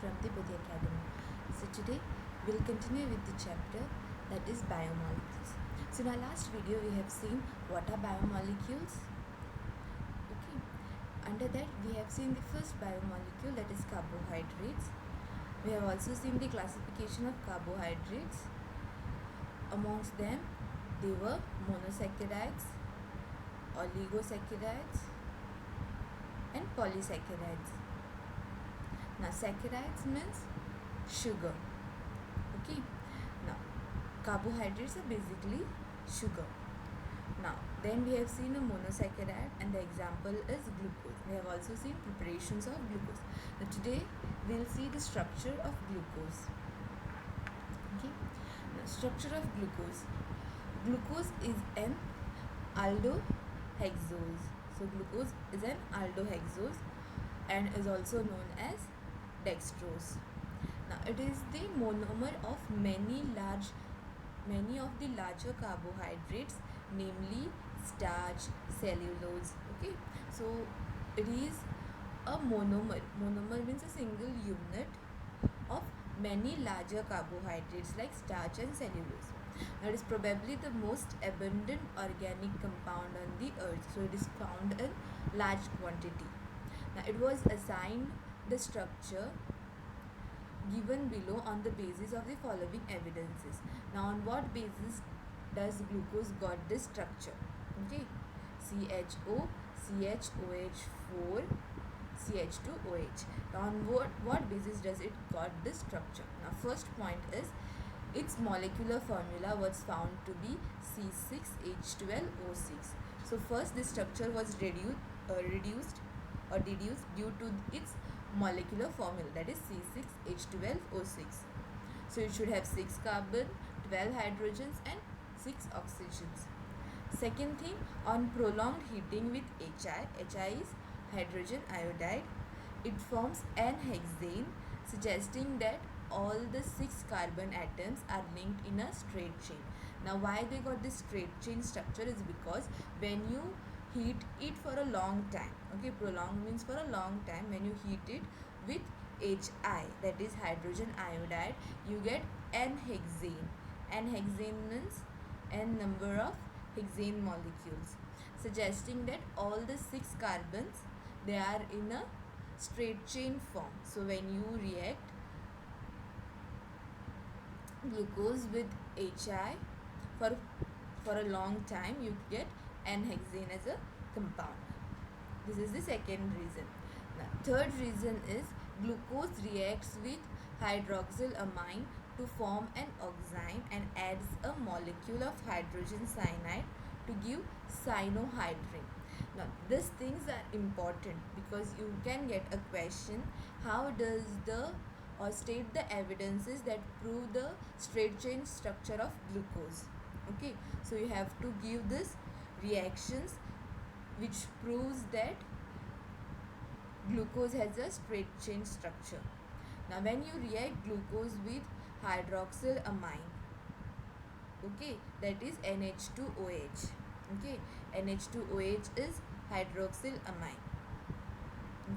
from the Buddhi Academy. So today we'll continue with the chapter that is biomolecules. So in our last video we have seen what are biomolecules. Okay. Under that we have seen the first biomolecule, that is carbohydrates. We have also seen the classification of carbohydrates. Amongst them they were monosaccharides, oligosaccharides and polysaccharides. Now saccharides means sugar. Okay. Now carbohydrates are basically sugar. Now then we have seen a monosaccharide and the example is glucose. We have also seen preparations of glucose. Now today we will see the structure of glucose. Okay. Now structure of glucose. Glucose is an aldohexose. So glucose is an aldohexose and is also known as dextrose. Now it is the monomer of many of the larger carbohydrates, namely starch, cellulose. Okay, so it is a monomer. Monomer means a single unit of many larger carbohydrates like starch and cellulose. Now it is probably the most abundant organic compound on the earth, so it is found in large quantity. Now it was assigned the structure given below on the basis of the following evidences. Now on what basis does glucose got this structure? Okay, CHO, CHOH4, CH2OH. Now on what basis does it got this structure? Now first point is its molecular formula was found to be C6H12O6. So first this structure was deduced due to its molecular formula, that is C6H12O6. So it should have 6 carbon, 12 hydrogens and 6 oxygens. Second thing, on prolonged heating with HI is hydrogen iodide, it forms an hexane, suggesting that all the 6 carbon atoms are linked in a straight chain. Now why they got this straight chain structure is because when you heat it for a long time, okay, prolonged means for a long time, when you heat it with HI, that is hydrogen iodide, you get an hexane. An hexane means n number of hexane molecules, suggesting that all the 6 carbons, they are in a straight chain form. So when you react glucose with HI for a long time, you get n-hexane as a compound. This is the second reason. Now, third reason is glucose reacts with hydroxylamine to form an oxime and adds a molecule of hydrogen cyanide to give cyanohydrin. Now these things are important because you can get a question, how does state the evidences that prove the straight chain structure of glucose. Okay, so you have to give this reactions which proves that glucose has a straight chain structure. Now when you react glucose with hydroxylamine, okay, that is NH2OH. Okay, NH2OH is hydroxylamine.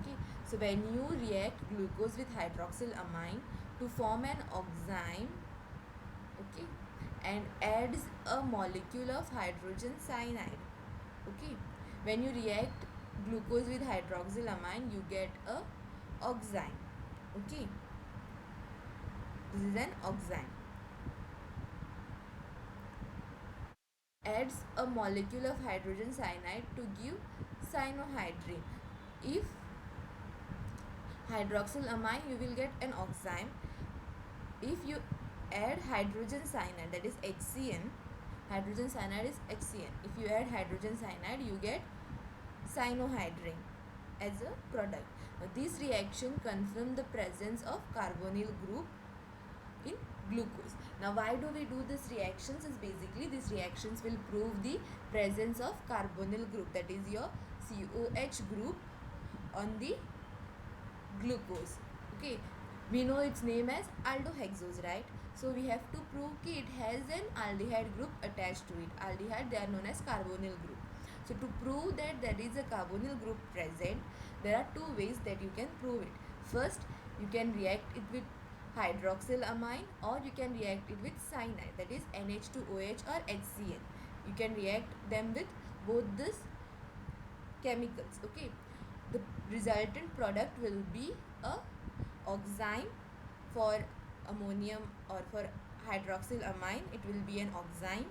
Okay, so when you react glucose with hydroxylamine to form an oxime, okay, and adds a molecule of hydrogen cyanide. Okay, when you react glucose with hydroxylamine, you get a oxime. Okay, this is an oxime. Adds a molecule of hydrogen cyanide to give cyanohydrin. If hydroxylamine, you will get an oxime. If you add hydrogen cyanide, that is HCN, hydrogen cyanide is HCN. If you add hydrogen cyanide, you get cyanohydrin as a product. Now, this reaction confirms the presence of carbonyl group in glucose. Now why do we do these reactions is basically these reactions will prove the presence of carbonyl group, that is your COH group on the glucose. Okay, we know its name as aldohexose, right? So we have to prove that it has an aldehyde group attached to it. Aldehyde, they are known as carbonyl group. So to prove that there is a carbonyl group present, there are two ways that you can prove it. First, You can react it with hydroxylamine, or you can react it with cyanide, that is NH2OH or HCl. You can react them with both these chemicals. Okay, the resultant product will be a oxime. For ammonium or for hydroxylamine, it will be an oxime,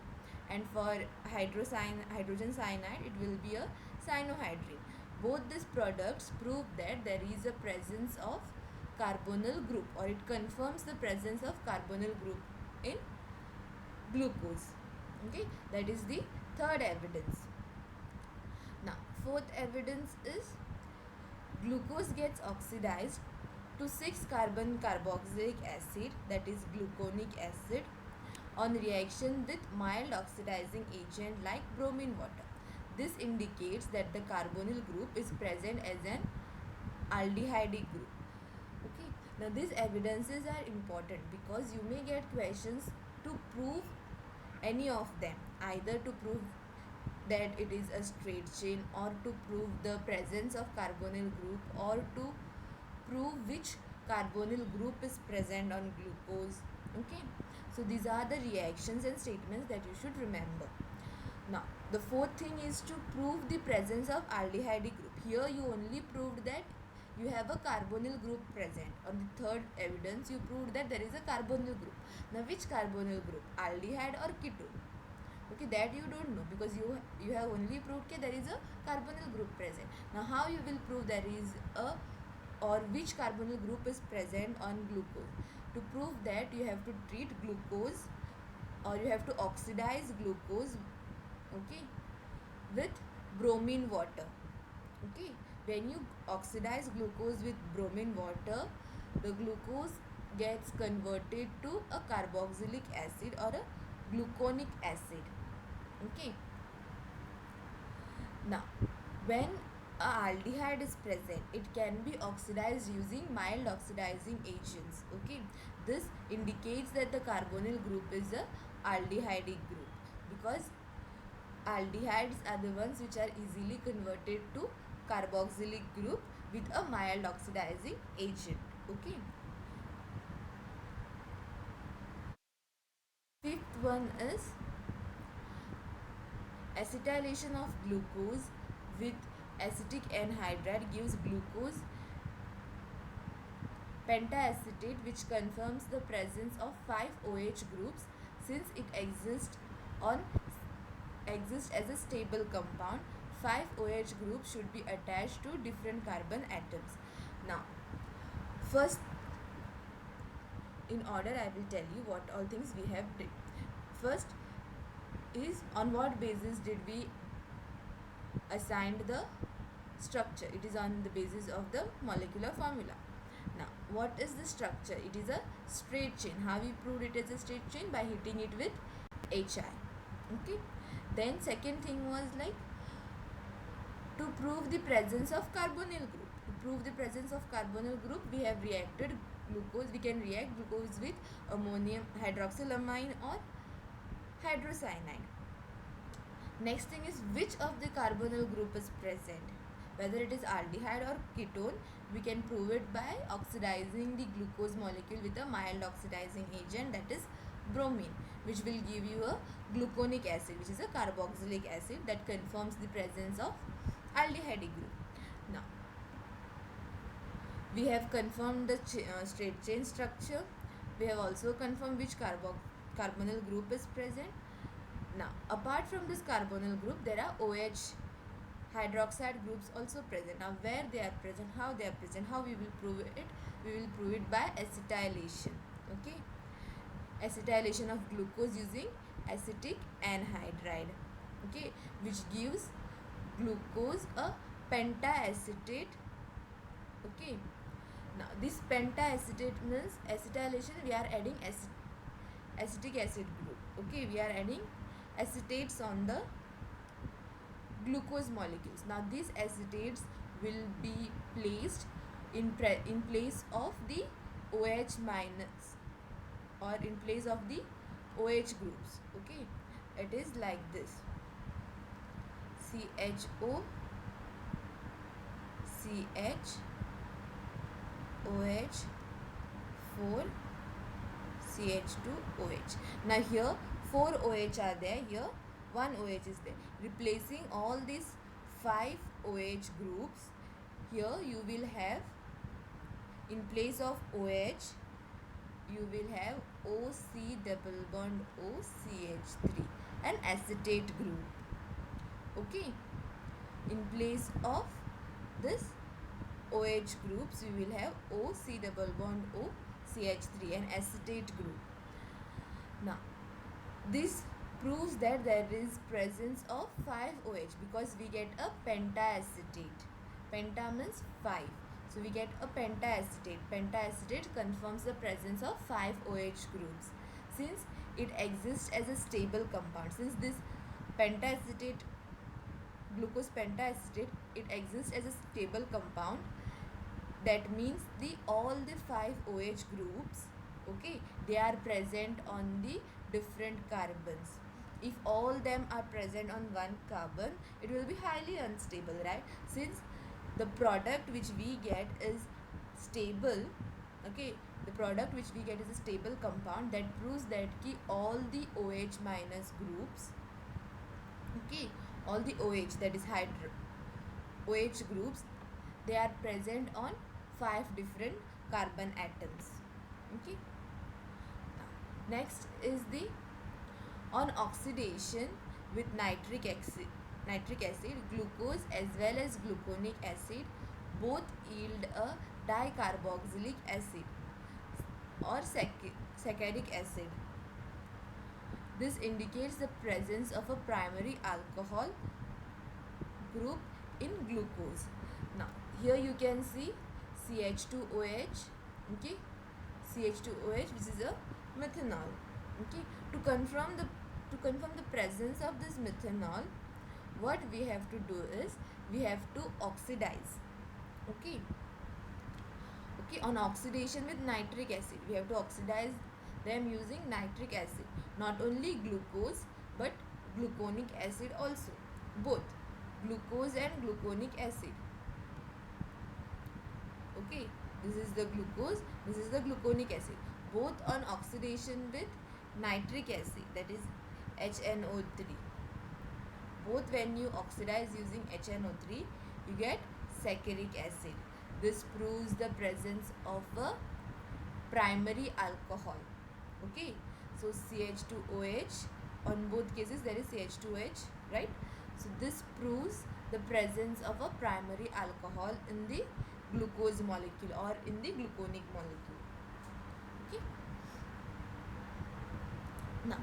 and for hydrogen cyanide, it will be a cyanohydrine. Both these products prove that there is a presence of carbonyl group, or it confirms the presence of carbonyl group in glucose. Okay, that is the third evidence. Now, fourth evidence is glucose gets oxidized to 6 carbon carboxylic acid, that is gluconic acid, on reaction with mild oxidizing agent like bromine water. This indicates that the carbonyl group is present as an aldehyde group. Okay, now these evidences are important because you may get questions to prove any of them, either to prove that it is a straight chain, or to prove the presence of carbonyl group, or to prove which carbonyl group is present on glucose. Okay, so these are the reactions and statements that you should remember. Now, the fourth thing is to prove the presence of aldehyde group. Here you only proved that you have a carbonyl group present. On the third evidence, you proved that there is a carbonyl group. Now, which carbonyl group? Aldehyde or ketone? Okay, that you don't know because you have only proved that there is a carbonyl group present. Now, how you will prove there is a, or which carbonyl group is present on glucose? To prove that, you have to treat glucose, or you have to oxidize glucose, okay, with bromine water. Okay, when you oxidize glucose with bromine water, the glucose gets converted to a carboxylic acid or a gluconic acid. Okay, now when a aldehyde is present, it can be oxidized using mild oxidizing agents. Okay, this indicates that the carbonyl group is a aldehyde group, because aldehydes are the ones which are easily converted to carboxylic group with a mild oxidizing agent. Okay, fifth one is acetylation of glucose with acetic anhydride gives glucose pentaacetate, which confirms the presence of 5 OH groups since it exists as a stable compound. 5 OH groups should be attached to different carbon atoms. Now, first, in order, I will tell you what all things we have did. First is, on what basis did we assign the structure? It is on the basis of the molecular formula. Now, what is the structure? It is a straight chain. How we proved it as a straight chain? By hitting it with HI. Okay. Then second thing was like to prove the presence of carbonyl group. To prove the presence of carbonyl group, we have reacted glucose. We can react glucose with ammonium hydroxylamine or hydrocyanide. Next thing is, which of the carbonyl group is present? Whether it is aldehyde or ketone, we can prove it by oxidizing the glucose molecule with a mild oxidizing agent, that is bromine, which will give you a gluconic acid, which is a carboxylic acid that confirms the presence of aldehyde group. Now, we have confirmed the straight chain structure. We have also confirmed which carbonyl group is present. Now, apart from this carbonyl group, there are OH hydroxide groups also present. Now, where they are present, how they are present, how we will prove it? We will prove it by acetylation. Okay, acetylation of glucose using acetic anhydride. Okay, which gives glucose a pentaacetate. Okay, now this pentaacetate means acetylation. We are adding acetic acid group. Okay, we are adding acetates on the glucose molecules. Now these acetates will be placed in place of the OH minus, or in place of the OH groups. Okay, it is like this: CHO, CH, OH, 4 CH2OH. Now here 4 OH are there, here 1 OH is there. Replacing all these 5 OH groups, here you will have, in place of OH, you will have OC double bond OCH3, an acetate group. Okay, in place of this OH groups, you will have OC double bond OCH3, an acetate group. Now, this proves that there is presence of 5 OH because we get a pentacetate. Penta means 5. So we get a pentacetate. Pentacetate confirms the presence of 5 OH groups since it exists as a stable compound. Since this pentacetate, glucose pentacetate, it exists as a stable compound, that means all the 5 OH groups, okay, they are present on the different carbons. If all them are present on one carbon, it will be highly unstable, right? Since the product which we get is stable, okay, the product which we get is a stable compound, that proves that all the OH minus groups, okay, all the OH, that is OH groups, they are present on 5 different carbon atoms. Okay. Next is the on oxidation with nitric acid, glucose as well as gluconic acid both yield a dicarboxylic acid or saccharic acid. This indicates the presence of a primary alcohol group in glucose. Now here you can see CH2OH, okay, CH2OH, which is a methanol. Okay, to confirm the presence of this methanol, what we have to do is we have to oxidize. Okay, on oxidation with nitric acid, we have to oxidize them using nitric acid. Not only glucose but gluconic acid also, both glucose and gluconic acid. Okay, this is the glucose, this is the gluconic acid, both on oxidation with nitric acid, that is HNO3. Both when you oxidize using HNO3, you get saccharic acid. This proves the presence of a primary alcohol. Okay, so CH2OH, on both cases there is CH2OH, right? So this proves the presence of a primary alcohol in the glucose molecule or in the gluconic molecule. Okay. Now,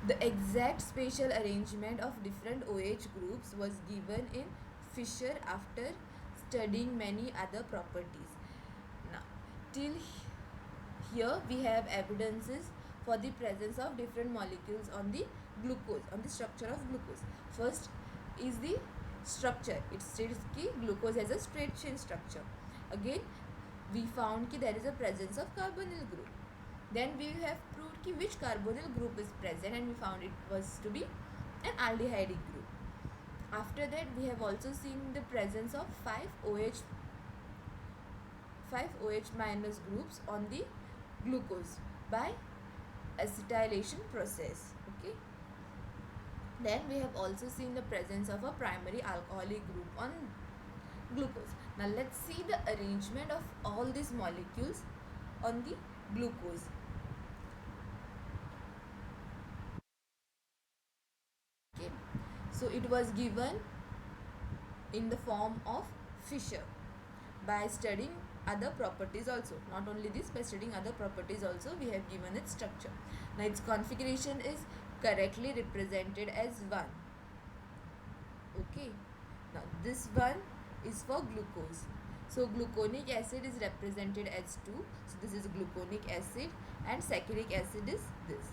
the exact spatial arrangement of different OH groups was given in Fischer after studying many other properties. Now, till here we have evidences for the presence of different molecules on the glucose, on the structure of glucose. First is the structure. It states that glucose has a straight chain structure. Again, we found that there is a presence of carbonyl group. Then we have proved which carbonyl group is present, and we found it was to be an aldehydic group. After that, we have also seen the presence of 5 OH minus groups on the glucose by acetylation process. Okay. Then we have also seen the presence of a primary alcoholic group on glucose. Now let's see the arrangement of all these molecules on the glucose. Okay, so it was given in the form of Fischer by studying other properties also. Not only this, by studying other properties also, we have given its structure. Now its configuration is correctly represented as 1. Okay, now this one is for glucose. So gluconic acid is represented as 2. So this is gluconic acid, and saccharic acid is this.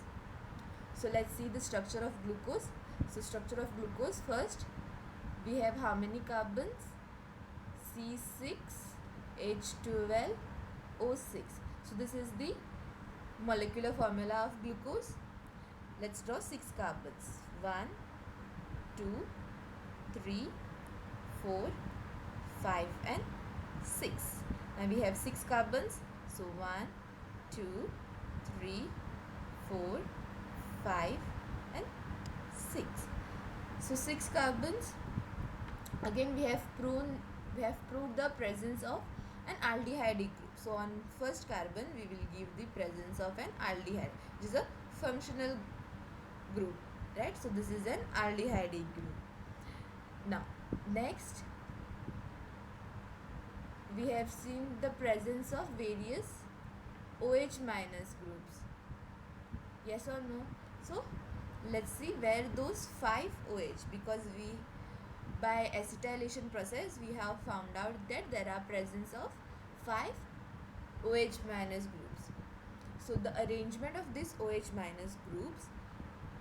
So let's see the structure of glucose. So structure of glucose, first we have how many carbons? C6H12O6. So this is the molecular formula of glucose. Let's draw 6 carbons. 1, 2, 3, 4, 5 and 6. Now we have 6 carbons. So 1, 2, 3, 4, 5 and 6. So 6 carbons. Again we have proved the presence of an aldehyde group. So on first carbon we will give the presence of an aldehyde, which is a functional group, right? So this is an aldehyde group. Now next we have seen the presence of various OH minus groups. Yes or no? So let's see where those 5 OH, because we by acetylation process we have found out that there are presence of 5 OH minus groups. So the arrangement of these OH minus groups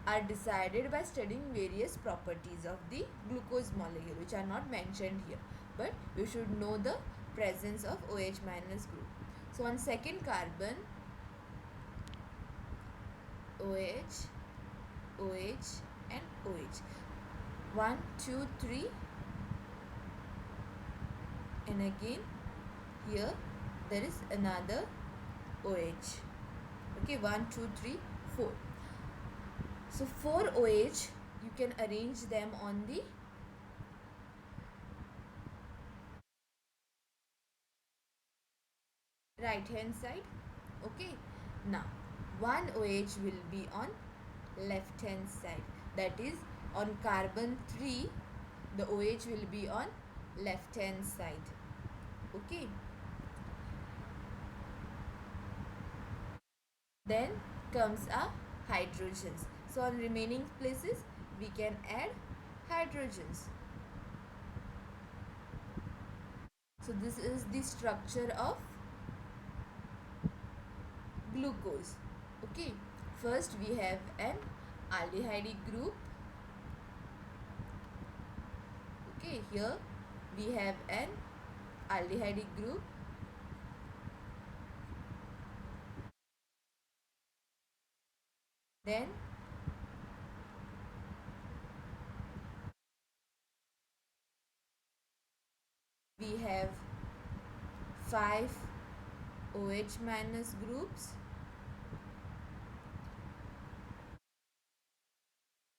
are decided by studying various properties of the glucose molecule, which are not mentioned here, but you should know the presence of OH minus group. So on second carbon, OH, OH and OH. 1, 2, 3 and again here there is another OH. Okay, 1, 2, 3, 4. So 4 OH you can arrange them on the right hand side. Okay, now 1 OH will be on left hand side, that is on carbon 3 the OH will be on left hand side. Okay, then comes our hydrogens. So on remaining places we can add hydrogens. So this is the structure of glucose. Okay, first we have an aldehyde group. Okay, here we have an aldehyde group. Then we have 5 OH minus groups,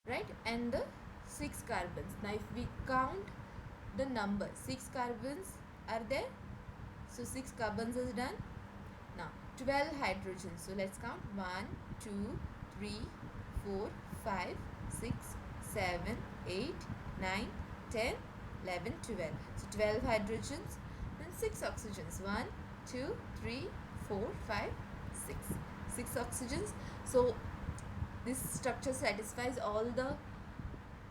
right, and the 6 carbons. Now if we count the number, 6 carbons are there, so 6 carbons is done. Now 12 hydrogens, so let's count 1, 2, 3, 4, 5, 6, 7, 8, 9, 10, 11, 12. So 12 hydrogens, then 6 oxygens, 1, 2, 3, 4, 5, 6. 6 oxygens. So this structure satisfies all the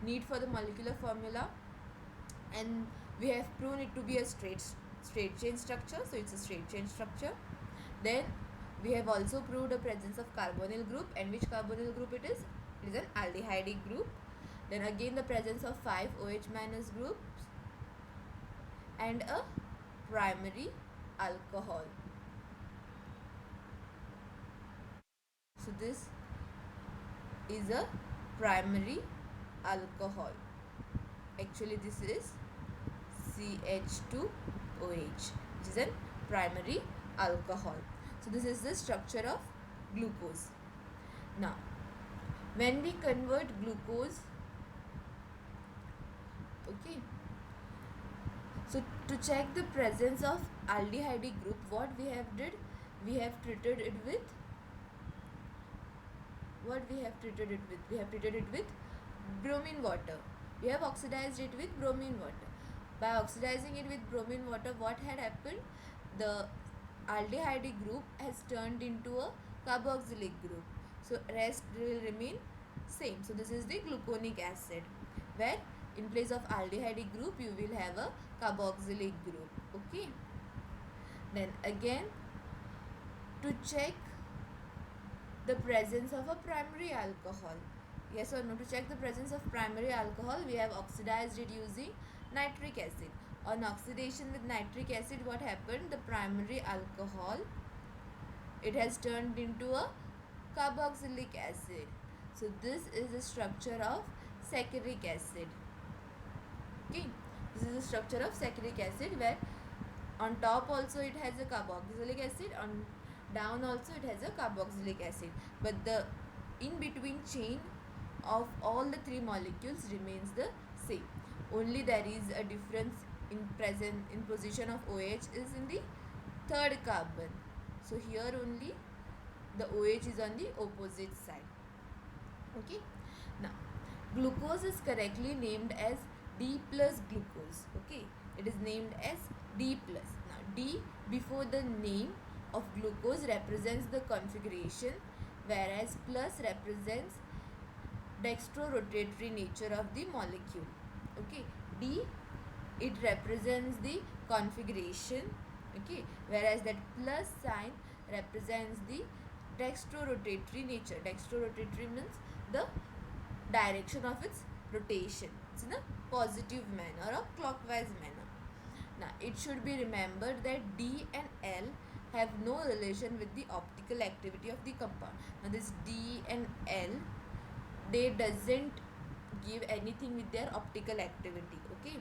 need for the molecular formula, and we have proven it to be a straight chain structure, so it's a straight chain structure. Then we have also proved the presence of carbonyl group, and which carbonyl group it is? It is an aldehyde group. Then again the presence of 5 OH minus groups and a primary alcohol. So this is a primary alcohol. Actually this is CH2OH, which is a primary alcohol. So this is the structure of glucose. Now when we convert glucose, okay, so to check the presence of aldehyde group, what we have did, we have treated it with bromine water. We have oxidized it with bromine water. By oxidizing it with bromine water, what had happened? The aldehyde group has turned into a carboxylic group. So rest will remain same. So this is the gluconic acid, where in place of aldehyde group you will have a carboxylic group. Okay. Then again, to check the presence of a primary alcohol, yes or no, to check the presence of primary alcohol, we have oxidized it using nitric acid. On oxidation with nitric acid, what happened? The primary alcohol, it has turned into a carboxylic acid. So this is the structure of saccharic acid. Okay, this is the structure of saccharic acid, where on top also it has a carboxylic acid, on down also it has a carboxylic acid, but the in between chain of all the three molecules remains the same. Only there is a difference in position of OH is in the third carbon. So here only the OH is on the opposite side. Okay. Now glucose is correctly named as D plus glucose. Okay, it is named as D plus. Now D before the name of glucose represents the configuration, whereas plus represents dextrorotatory nature of the molecule. Okay, D it represents the configuration. Okay, whereas that plus sign represents the dextrorotatory nature. Dextrorotatory means the direction of its rotation. It's in a positive manner or clockwise manner. Now it should be remembered that D and L have no relation with the optical activity of the compound. Now this D and L, they doesn't give anything with their optical activity. Okay,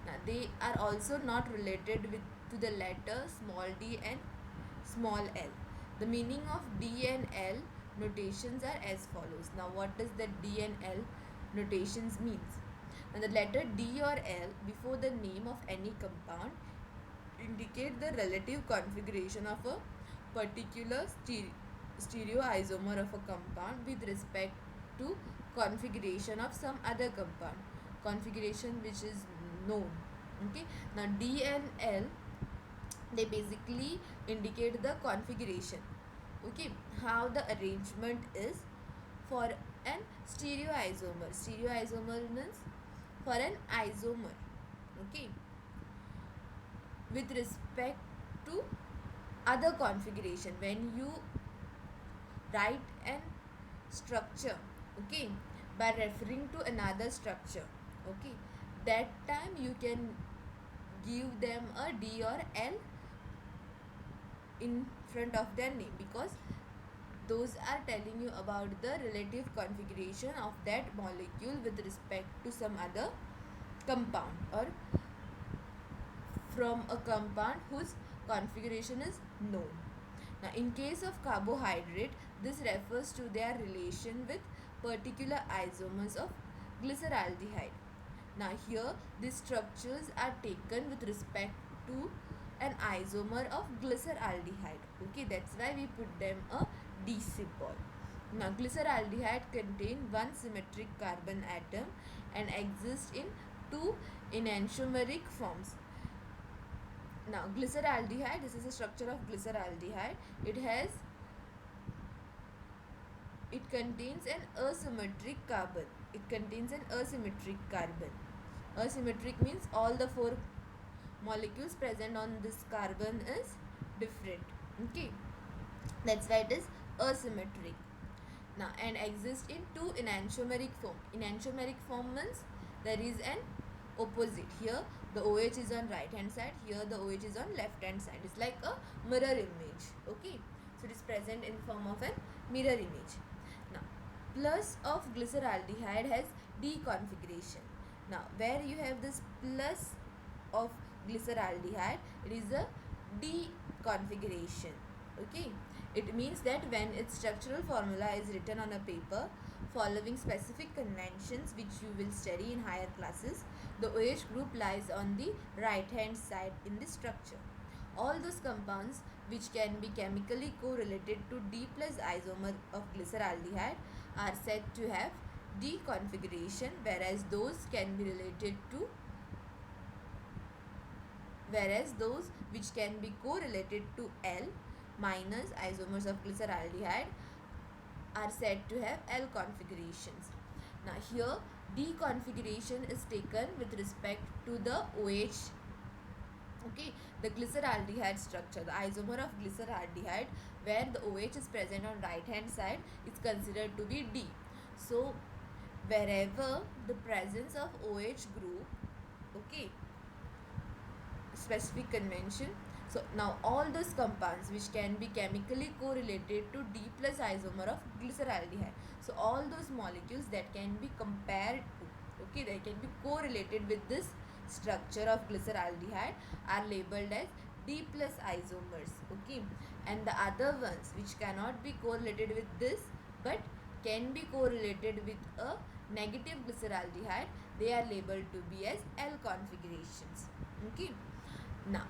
now they are also not related with to the letter small d and small l. The meaning of D and L notations are as follows. Now what does the D and L notations means? Now the letter D or L before the name of any compound indicate the relative configuration of a particular stereoisomer of a compound with respect to configuration of some other compound, configuration which is known. Okay, now D and L, they basically indicate the configuration. Okay, how the arrangement is for an stereoisomer. Stereoisomer means for an isomer. Okay, with respect to other configuration, when you write an structure, okay, by referring to another structure, okay, that time you can give them a D or L in front of their name, because those are telling you about the relative configuration of that molecule with respect to some other compound, or from a compound whose configuration is known. Now in case of carbohydrate, this refers to their relation with particular isomers of glyceraldehyde. Now here these structures are taken with respect to an isomer of glyceraldehyde. Okay, that's why we put them a D symbol. Now glyceraldehyde contain one symmetric carbon atom and exists in two enantiomeric forms. Now glyceraldehyde, this is a structure of glyceraldehyde. It contains an asymmetric carbon. It contains an asymmetric carbon. Asymmetric means all the four molecules present on this carbon is different. Okay, that's why it is asymmetric. Now and exists in two enantiomeric form. Enantiomeric form means there is an opposite. Here the OH is on right hand side, here the OH is on left hand side. It's like a mirror image. Okay, so it is present in form of an mirror image. Now plus of glyceraldehyde has D configuration. Now where you have this plus of glyceraldehyde, it is a D configuration. Okay, it means that when its structural formula is written on a paper following specific conventions which you will study in higher classes, the OH group lies on the right hand side in the structure. All those compounds which can be chemically correlated to D plus isomer of glyceraldehyde are said to have D configuration, whereas those which can be correlated to L minus isomers of glyceraldehyde are said to have L configurations. Now here D configuration is taken with respect to the OH. Okay, the glyceraldehyde structure, the isomer of glyceraldehyde where the OH is present on right hand side is considered to be D. So wherever the presence of OH group, okay, specific convention. So now all those compounds which can be chemically correlated to D plus isomer of glyceraldehyde. So all those molecules that can be compared to, okay, they can be correlated with this structure of glyceraldehyde are labeled as D plus isomers, okay, and the other ones which cannot be correlated with this but can be correlated with a negative glyceraldehyde, they are labeled to be as L configurations, okay. Now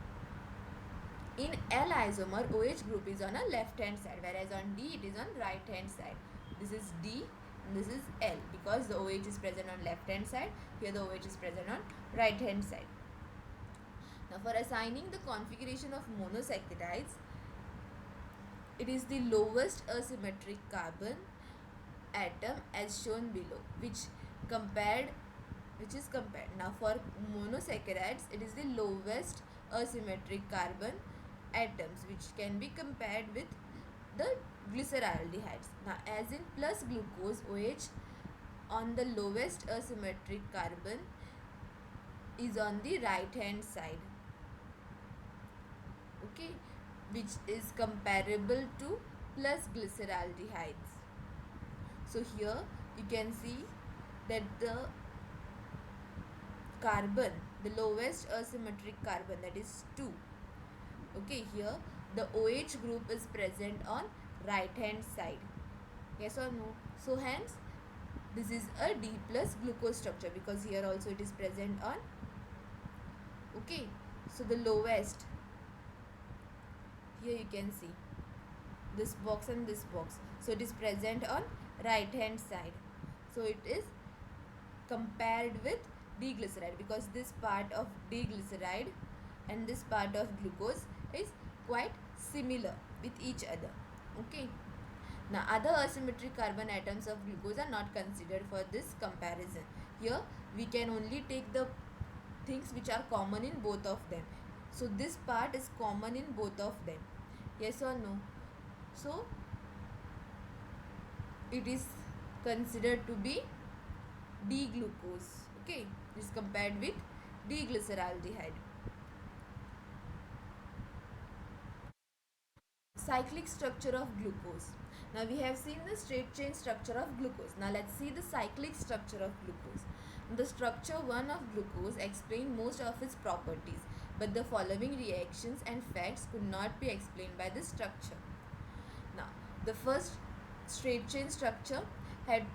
in L isomer, OH group is on a left hand side, whereas on D it is on right hand side. This is D and this is L, because the OH is present on left hand side, here the OH is present on right hand side. Now for assigning the configuration of monosaccharides, it is the lowest asymmetric carbon atom as shown below, which is compared. Now for monosaccharides, it is the lowest asymmetric carbon atoms which can be compared with the glyceraldehydes. Now as in plus glucose, OH on the lowest asymmetric carbon is on the right hand side, okay, which is comparable to plus glyceraldehydes. So here you can see that the carbon, the lowest asymmetric carbon, that is 2, okay, here the OH group is present on right hand side, yes or no? So hence this is a D plus glucose structure, because here also it is present on, okay. So the lowest, here you can see this box and this box, so it is present on right hand side, so it is compared with D-glyceride, because this part of D-glyceride and this part of glucose is quite similar with each other, okay. Now other asymmetric carbon atoms of glucose are not considered for this comparison. Here we can only take the things which are common in both of them. So this part is common in both of them, yes or no? So it is considered to be D-glucose, okay, is compared with D-glyceraldehyde. Cyclic structure of glucose. Now we have seen the straight chain structure of glucose. Now let's see the cyclic structure of glucose. The structure 1 of glucose explains most of its properties, but the following reactions and facts could not be explained by this structure. Now the first straight chain structure had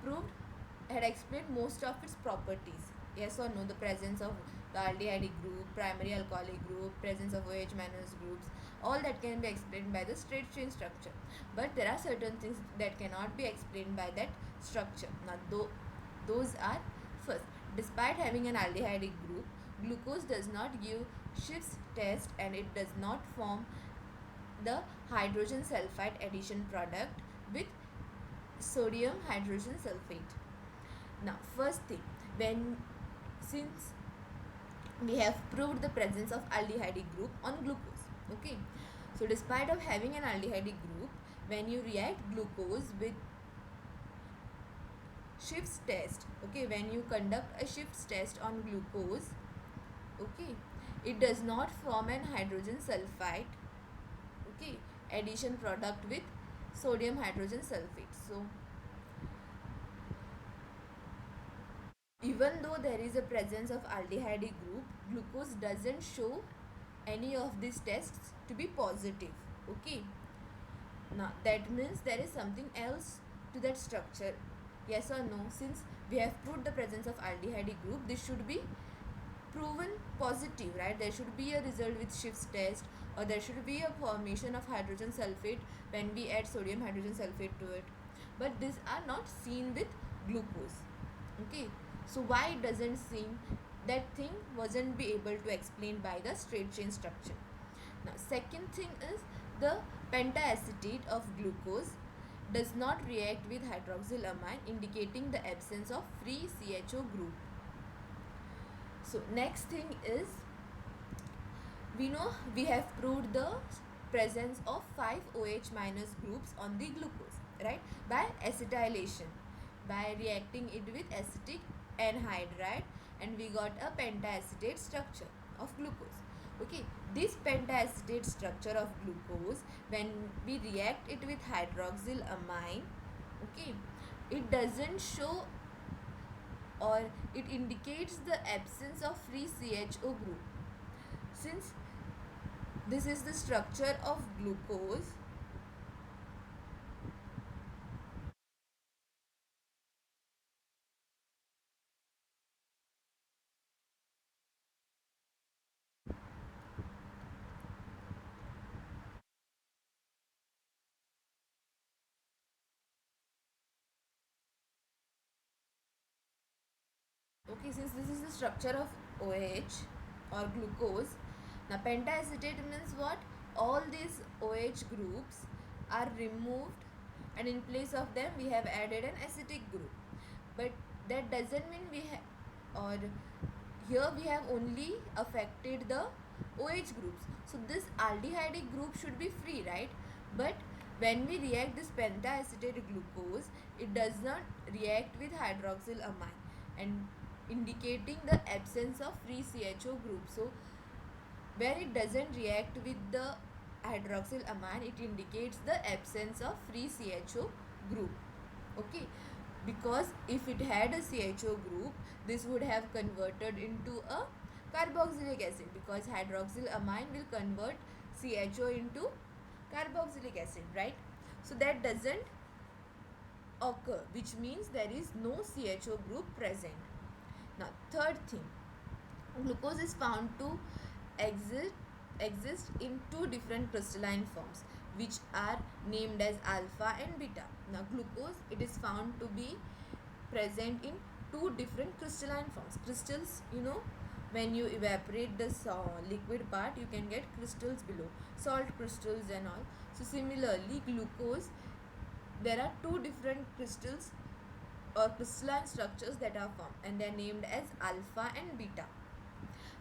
explained most of its properties, yes or no? The presence of the aldehyde group, primary alcoholic group, presence of OH minus groups, all that can be explained by the straight chain structure. But there are certain things that cannot be explained by that structure. Now those are, first, despite having an aldehyde group, glucose does not give Schiff's test and it does not form the hydrogen sulfide addition product with sodium hydrogen sulfate. Now first thing, since we have proved the presence of aldehyde group on glucose, okay, so despite of having an aldehyde group, when you react glucose with Schiff's test, okay, when you conduct a Schiff's test on glucose, okay, it does not form an hydrogen sulfide, okay, addition product with sodium hydrogen sulfate. So even though there is a presence of aldehyde group, glucose doesn't show any of these tests to be positive, okay. Now that means there is something else to that structure, yes or no? Since we have proved the presence of aldehyde group, this should be proven positive, right? There should be a result with Schiff's test, or there should be a formation of hydrogen sulfate when we add sodium hydrogen sulfate to it, but these are not seen with glucose, okay. So why it doesn't seem, that thing wasn't be able to explain by the straight chain structure. Now second thing is, the pentaacetate of glucose does not react with hydroxylamine, indicating the absence of free CHO group. So next thing is, we know we have proved the presence of 5 OH minus groups on the glucose, right, by acetylation, by reacting it with acetic anhydride, and we got a pentaacetate structure of glucose, okay. This pentaacetate structure of glucose, when we react it with hydroxylamine, okay, it doesn't show, or it indicates the absence of free CHO group. Since This is the structure of glucose. Okay, since this is the structure of OH or glucose, now pentacetate means what? All these OH groups are removed, and in place of them we have added an acetic group. But that doesn't mean we have, or here we have only affected the OH groups. So this aldehydic group should be free, right? But when we react this pentacetate glucose, it does not react with hydroxylamine, and indicating the absence of free CHO group. So where it doesn't react with the hydroxylamine, it indicates the absence of free CHO group. Okay, because if it had a CHO group, this would have converted into a carboxylic acid, because hydroxylamine will convert CHO into carboxylic acid, right? So that doesn't occur, which means there is no CHO group present. Now, third thing, glucose is found to exist in two different crystalline forms, which are named as alpha and beta. Now, glucose, it is found to be present in two different crystalline forms. Crystals, when you evaporate the liquid part, you can get crystals below, salt crystals and all. So similarly, glucose, there are two different crystals or crystalline structures that are formed, and they are named as alpha and beta.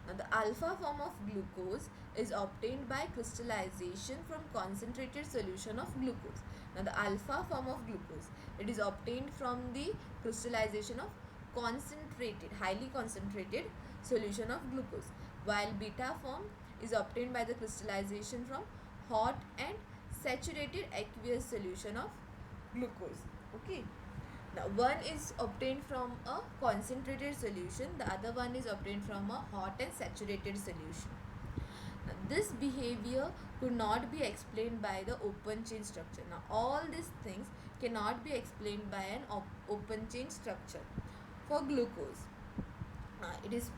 Now, the alpha form of glucose is obtained by crystallization from concentrated solution of glucose. Now, the alpha form of glucose, it is obtained from the crystallization of concentrated, highly concentrated solution of glucose, while beta form is obtained by the crystallization from hot and saturated aqueous solution of glucose. Okay. Now, one is obtained from a concentrated solution, the other one is obtained from a hot and saturated solution. Now, this behavior could not be explained by the open chain structure. Now, all these things cannot be explained by an open chain structure. For glucose,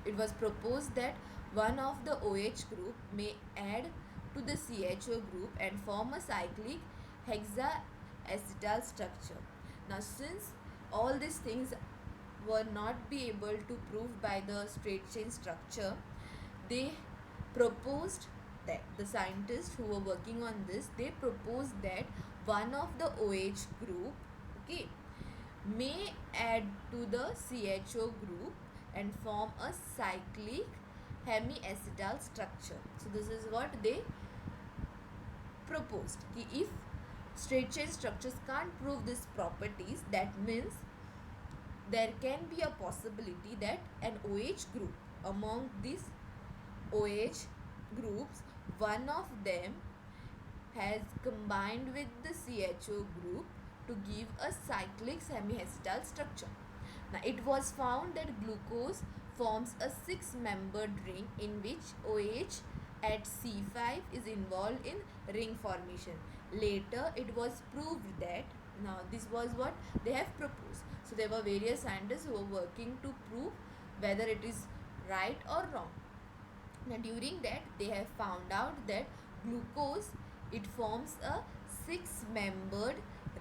it was proposed that one of the OH group may add to the CHO group and form a cyclic hexaacetal structure. Now, since all these things were not be able to prove by the straight chain structure, they proposed that the scientists who were working on this, they proposed that one of the OH group, okay, may add to the CHO group and form a cyclic hemiacetal structure. So this is what they proposed. If straight chain structures can't prove these properties, that means there can be a possibility that an OH group, among these OH groups, one of them has combined with the CHO group to give a cyclic semiacetal structure. Now, it was found that glucose forms a six-membered ring in which OH at C5 is involved in ring formation. Later, it was proved that, now this was what they have proposed. So, there were various scientists who were working to prove whether it is right or wrong. Now, during that, they have found out that glucose, it forms a six-membered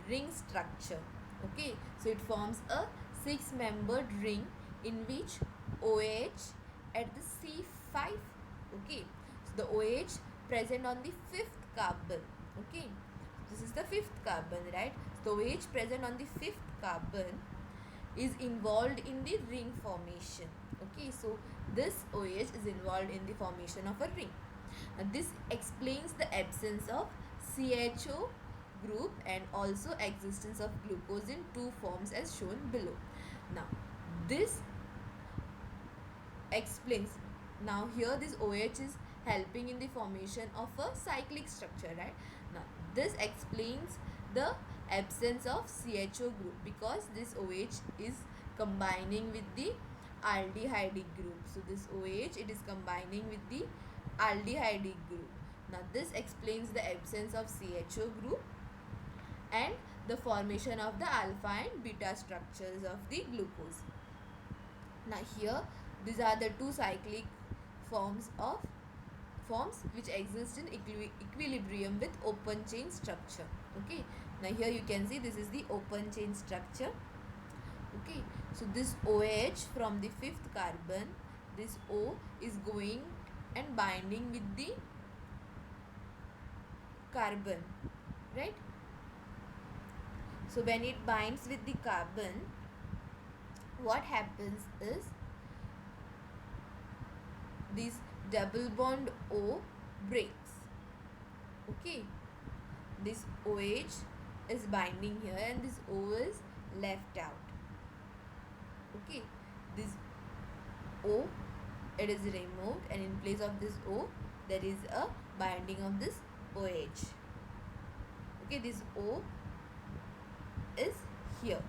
ring structure. Okay, so it forms a six-membered ring in which OH at the C5. Okay, so the OH present on the fifth carbon. Okay, this is the fifth carbon, right? So the OH present on the fifth carbon is involved in the ring formation. Okay, so this OH is involved in the formation of a ring. Now, this explains the absence of CHO group and also existence of glucose in two forms as shown below. Now, this explains, now here this OH is helping in the formation of a cyclic structure, right? Now, this explains the absence of CHO group because this OH is combining with the aldehydic group. So this OH, it is combining with the aldehydic group. Now this explains the absence of CHO group and the formation of the alpha and beta structures of the glucose. Now here these are the two cyclic forms which exist in equilibrium with open chain structure. Okay, now here you can see this is the open chain structure. Okay, so this OH from the fifth carbon, this O is going and binding with the carbon, right? So when it binds with the carbon, what happens is this double bond O breaks. Okay, this OH is binding here and this O is left out. Okay, this O, it is removed, and in place of this O there is a binding of this OH. Okay, this O is here.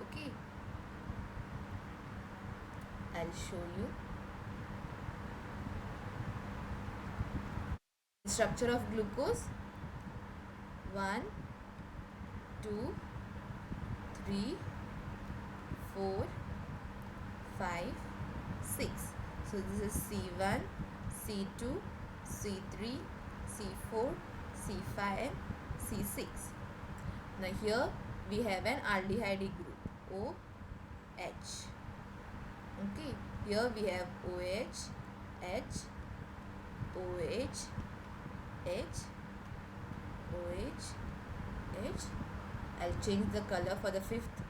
Okay, I'll show you. Structure of glucose: 1, 2, 3, 4, 5, 6. So this is C1, C2, C3, C4, C5 and C6. Now here we have an aldehyde group, OH. Okay, here we have OH, H, OH, H, OH, H. I'll change the color for the fifth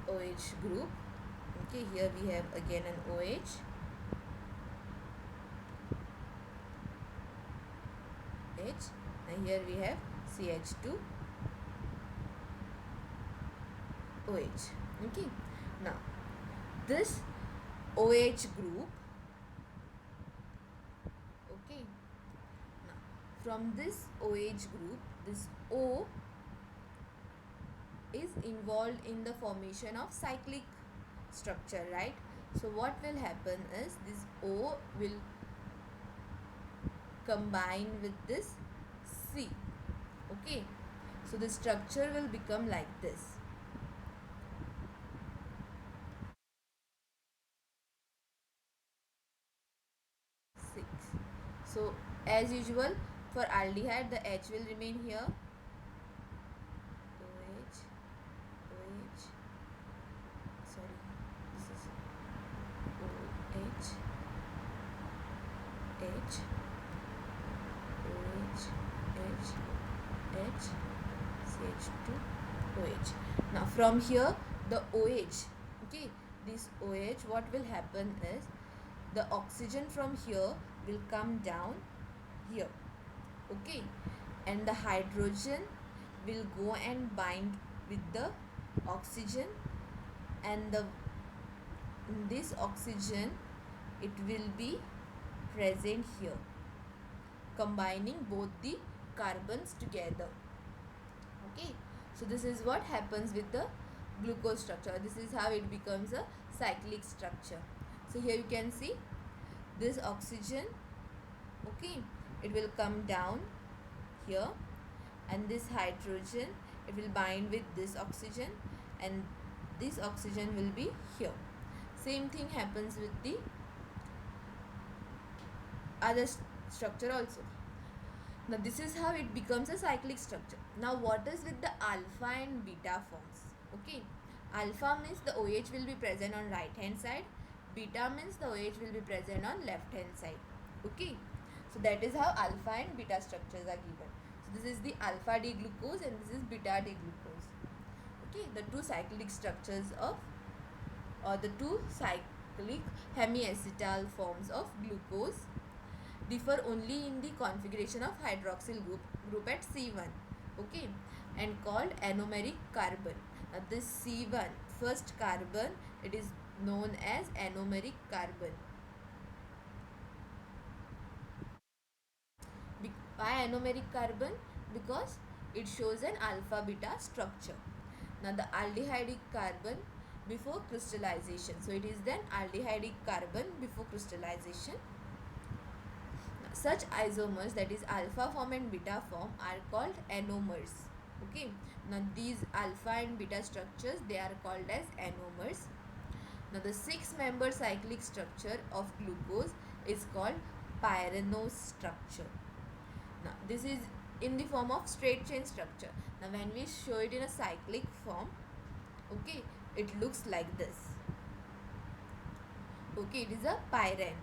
OH group. Okay, here we have again an OH, H, and here we have CH2, OH. Okay, now this OH group, okay, now from this OH group, this O is involved in the formation of cyclic structure, right? So what will happen is this O will combine with this C. Okay, so the structure will become like this. Six. So as usual, for aldehyde the H will remain here. OH, OH, sorry, this is OH, H, OH, H, H, CH2, OH. Now from here the OH, okay, this OH, what will happen is the oxygen from here will come down here, okay, and the hydrogen will go and bind with the oxygen, and this oxygen, it will be present here, combining both the carbons together. Okay, so this is what happens with the glucose structure. This is how it becomes a cyclic structure. So here you can see this oxygen, okay, it will come down here, and this hydrogen, it will bind with this oxygen, and this oxygen will be here. Same thing happens with the other structure also. Now this is how it becomes a cyclic structure. Now what is with the alpha and beta forms? Okay, alpha means the OH will be present on right hand side, beta means the OH will be present on left hand side. Okay, so that is how alpha and beta structures are given. So this is the alpha D glucose and this is beta D glucose. Okay, the two cyclic structures of, or the two cyclic hemiacetal forms of glucose differ only in the configuration of hydroxyl group at C1, okay, and called anomeric carbon. Now this C1, first carbon, it is known as anomeric carbon. Why anomeric carbon? Because it shows an alpha beta structure. Now the aldehydic carbon, before crystallization. So it is then aldehydic carbon before crystallization. Such isomers, that is alpha form and beta form, are called anomers. Okay, now these alpha and beta structures, they are called as anomers. Now the 6-member cyclic structure of glucose is called pyranose structure. Now this is in the form of straight chain structure. Now when we show it in a cyclic form, okay, it looks like this. Okay, it is a pyrene,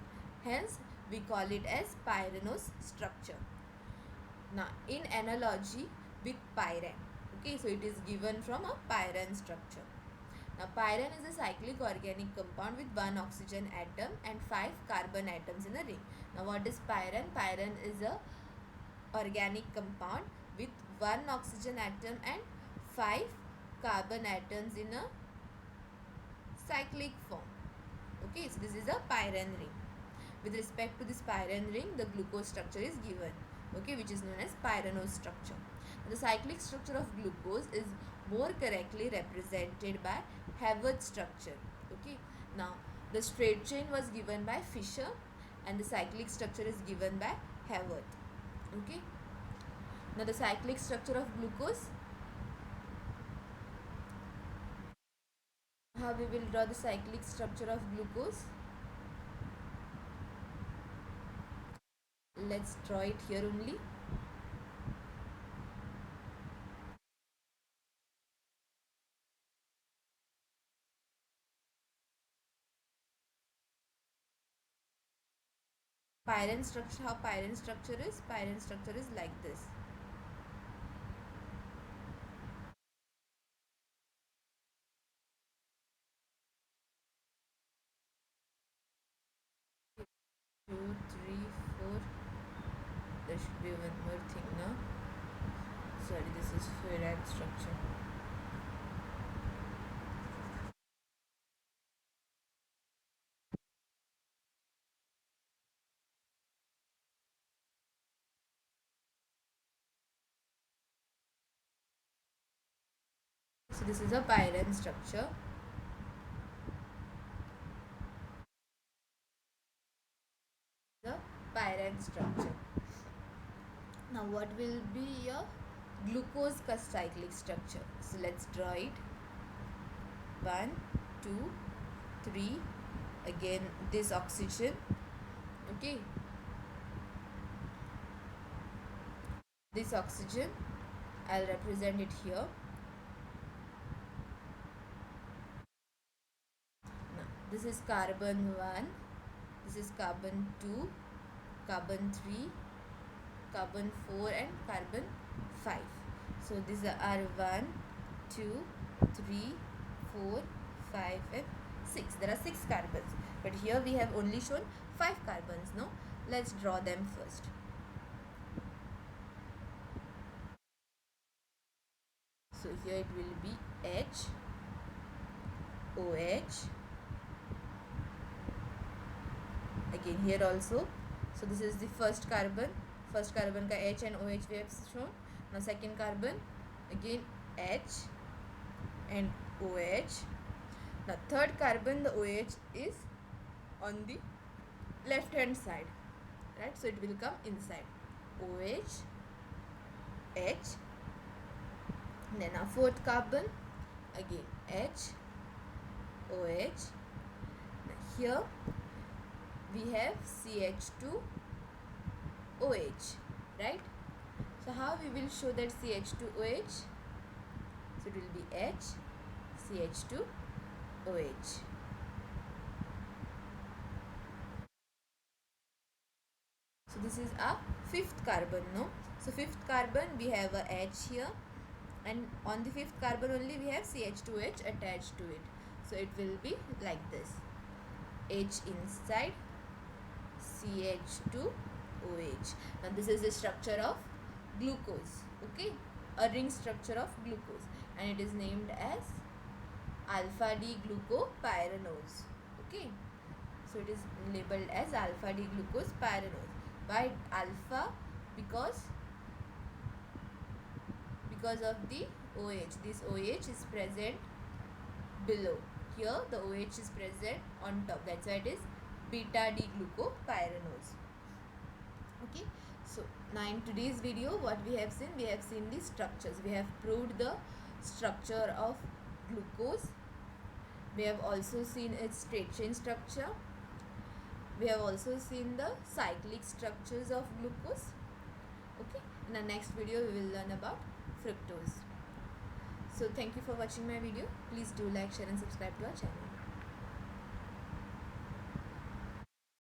hence we call it as pyranose structure. Now in analogy with pyrene, okay, so it is given from a pyrene structure. Now pyrene is a cyclic organic compound with 1 oxygen atom and 5 carbon atoms in a ring. Now what is pyrene? Pyrene is a organic compound with 1 oxygen atom and 5 carbon atoms in a cyclic form. Okay, so this is a pyrene ring. With respect to this pyrene ring, the glucose structure is given, okay, which is known as pyranose structure. The cyclic structure of glucose is more correctly represented by Haworth structure. Okay, now the straight chain was given by Fischer and the cyclic structure is given by Haworth. Okay, now the cyclic structure of glucose, how we will draw the cyclic structure of glucose. Let's draw it here only. Pyrene structure, how pyrene structure is? Pyrene structure is like this. Two, three, four. There should be one more thing now. Sorry, this is ferrite structure. So this is a pyrene structure. The pyrene structure. Now what will be your glucose cyclic structure? So let's draw it. 1, 2, 3. Again this oxygen. Okay. This oxygen, I'll represent it here. Now this is carbon 1. This is carbon 2, carbon 3, carbon 4 and carbon 5. So these are 1, 2, 3, 4, 5 and 6. There are 6 carbons. But here we have only shown 5 carbons. No? Let's draw them first. So here it will be H, OH. Again here also. So this is the first carbon ka H and OH we have shown. Now second carbon, again H and OH. Now third carbon, the OH is on the left hand side, right? So it will come inside. OH, H. Then our fourth carbon, again H, OH. Now here we have CH2OH, right? So how we will show that CH2OH? So it will be H, CH2OH. So this is a fifth carbon, no? So fifth carbon we have a H here, and on the fifth carbon only we have CH2H attached to it. So it will be like this. H inside, CH2OH. Now this is the structure of glucose, okay? A ring structure of glucose, and it is named as alpha D glucopyranose, okay? So it is labeled as alpha D glucose pyranose. Why alpha? Because of the OH. This OH is present below. here the OH is present on top, that's why it is beta D glucopyranose. Okay, so now in today's video what we have seen the structures. We have proved the structure of glucose. We have also seen its straight chain structure. We have also seen the cyclic structures of glucose. Okay, in the next video we will learn about fructose. So thank you for watching my video. Please do like, share and subscribe to our channel.